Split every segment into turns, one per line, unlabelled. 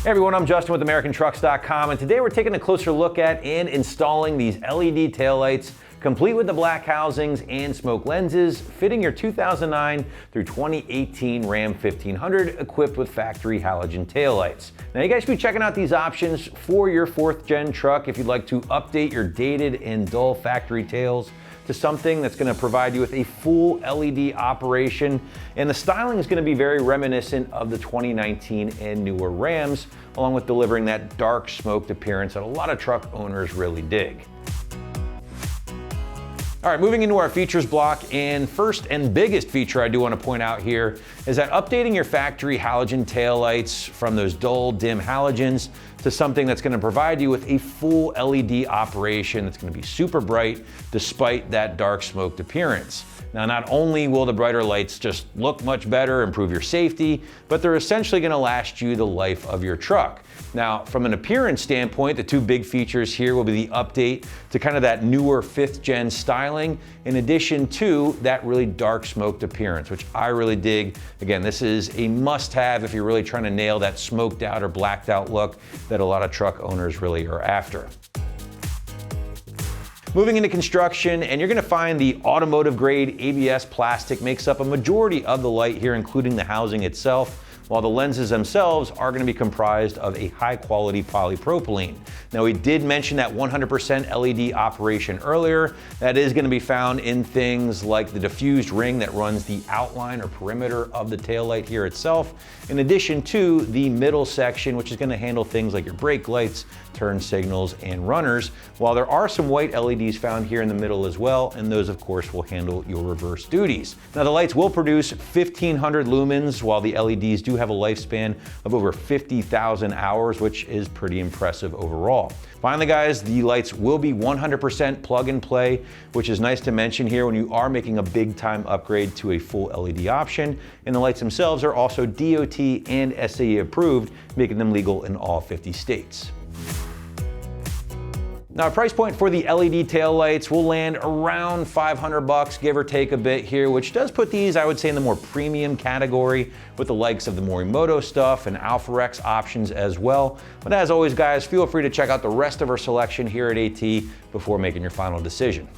Hey everyone, I'm Justin with AmericanTrucks.com, and today we're taking a closer look at and installing these LED taillights, complete with the black housings and smoke lenses, fitting your 2009 through 2018 Ram 1500, equipped with factory halogen taillights. Now you guys should be checking out these options for your 4th gen truck if you'd like to update your dated and dull factory tails to something that's going to provide you with a full LED operation. And the styling is going to be very reminiscent of the 2019 and newer Rams, along with delivering that dark smoked appearance that a lot of truck owners really dig. All right, moving into our features block, and first and biggest feature I do want to point out here is that updating your factory halogen taillights from those dull, dim halogens to something that's going to provide you with a full LED operation that's going to be super bright despite that dark smoked appearance. Now, not only will the brighter lights just look much better, improve your safety, but they're essentially going to last you the life of your truck. Now, from an appearance standpoint, the two big features here will be the update to kind of that newer 5th gen styling, in addition to that really dark smoked appearance, which I really dig. Again, this is a must-have if you're really trying to nail that smoked out or blacked out look that a lot of truck owners really are after. Moving into construction, and you're going to find the automotive grade ABS plastic makes up a majority of the light here, including the housing itself, while the lenses themselves are going to be comprised of a high quality polypropylene. Now, we did mention that 100% LED operation earlier. That is going to be found in things like the diffused ring that runs the outline or perimeter of the taillight here itself, in addition to the middle section, which is going to handle things like your brake lights, turn signals, and runners, while there are some white LEDs found here in the middle as well, and those of course will handle your reverse duties. Now, the lights will produce 1,500 lumens, while the LEDs do have a lifespan of over 50,000 hours, which is pretty impressive overall. Finally, guys, the lights will be 100% plug and play, which is nice to mention here when you are making a big time upgrade to a full LED option. And the lights themselves are also DOT and SAE approved, making them legal in all 50 states. Now, a price point for the LED taillights will land around $500, give or take a bit here, which does put these, I would say, in the more premium category with the likes of the Morimoto stuff and Alpharex options as well. But as always, guys, feel free to check out the rest of our selection here at AT before making your final decision.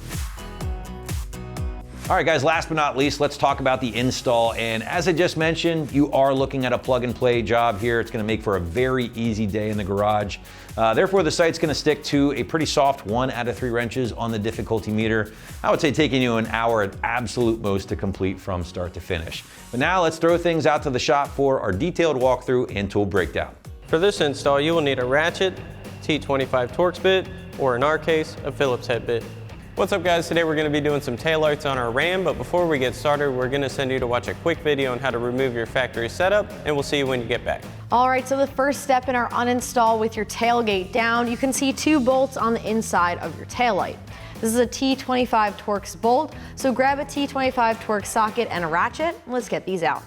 All right, guys, last but not least, let's talk about the install. And as I just mentioned, you are looking at a plug and play job here. It's gonna make for a very easy day in the garage. Therefore, the site's gonna stick to a pretty soft 1 out of 3 wrenches on the difficulty meter. I would say taking you an hour at absolute most to complete from start to finish. But now let's throw things out to the shop for our detailed walkthrough and tool breakdown.
For this install, you will need a ratchet, T25 Torx bit, or in our case, a Phillips head bit. What's up, guys? Today we're going to be doing some taillights on our Ram, but before we get started, we're going to send you to watch a quick video on how to remove your factory setup, and we'll see you when you get back.
All right, so the first step in our uninstall with your tailgate down, you can see 2 bolts on the inside of your taillight. This is a T25 Torx bolt, so grab a T25 Torx socket and a ratchet, and let's get these out.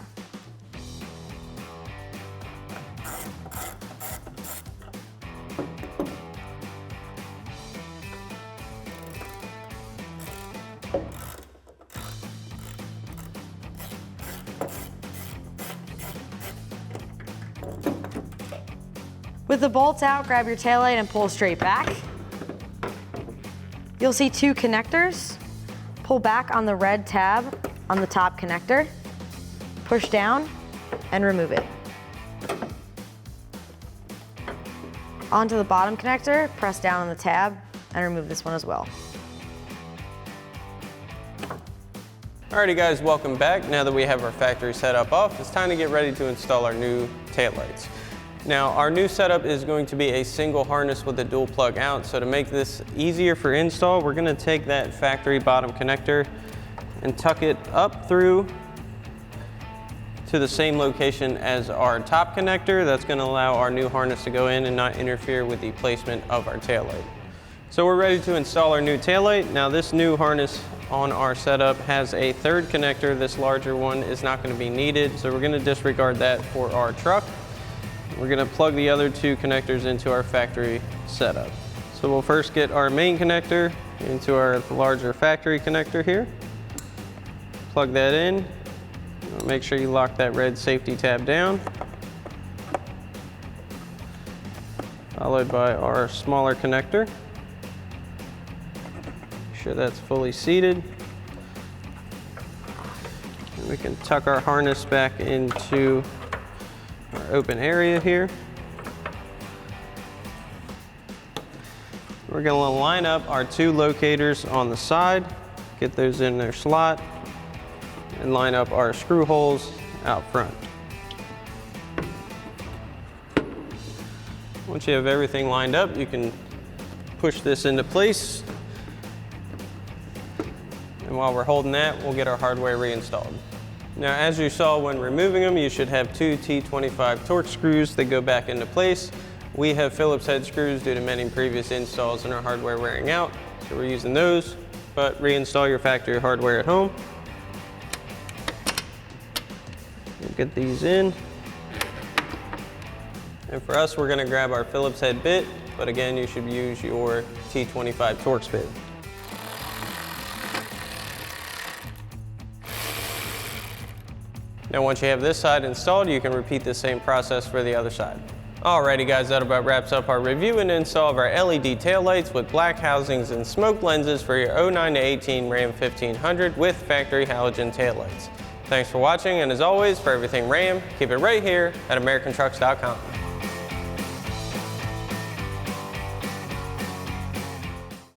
With the bolts out, grab your taillight and pull straight back. You'll see 2 connectors. Pull back on the red tab on the top connector, push down, and remove it. Onto the bottom connector, press down on the tab, and remove this one as well.
Alrighty, guys, welcome back. Now that we have our factory setup off, it's time to get ready to install our new taillights. Now, our new setup is going to be a single harness with a dual plug out, so to make this easier for install, we're going to take that factory bottom connector and tuck it up through to the same location as our top connector. That's going to allow our new harness to go in and not interfere with the placement of our taillight. So we're ready to install our new taillight. Now, this new harness on our setup has a 3rd connector. This larger one is not going to be needed, so we're going to disregard that for our truck. We're going to plug the other 2 connectors into our factory setup. So we'll first get our main connector into our larger factory connector here. Plug that in. Make sure you lock that red safety tab down. followed by our smaller connector. Make sure that's fully seated. And we can tuck our harness back into our open area here. We're going to line up our 2 locators on the side, get those in their slot, and line up our screw holes out front. Once you have everything lined up, you can push this into place. And while we're holding that, we'll get our hardware reinstalled. Now, as you saw when removing them, you should have 2 T25 Torx screws that go back into place. We have Phillips head screws due to many previous installs and our hardware wearing out, so we're using those, but reinstall your factory hardware at home. We'll get these in. And for us, we're going to grab our Phillips head bit, but again, you should use your T25 Torx bit. Now, once you have this side installed, you can repeat the same process for the other side. Alrighty guys, that about wraps up our review and install of our LED taillights with black housings and smoke lenses for your 09 to 18 Ram 1500 with factory halogen taillights. Thanks for watching, and as always, for everything Ram, keep it right here at AmericanTrucks.com.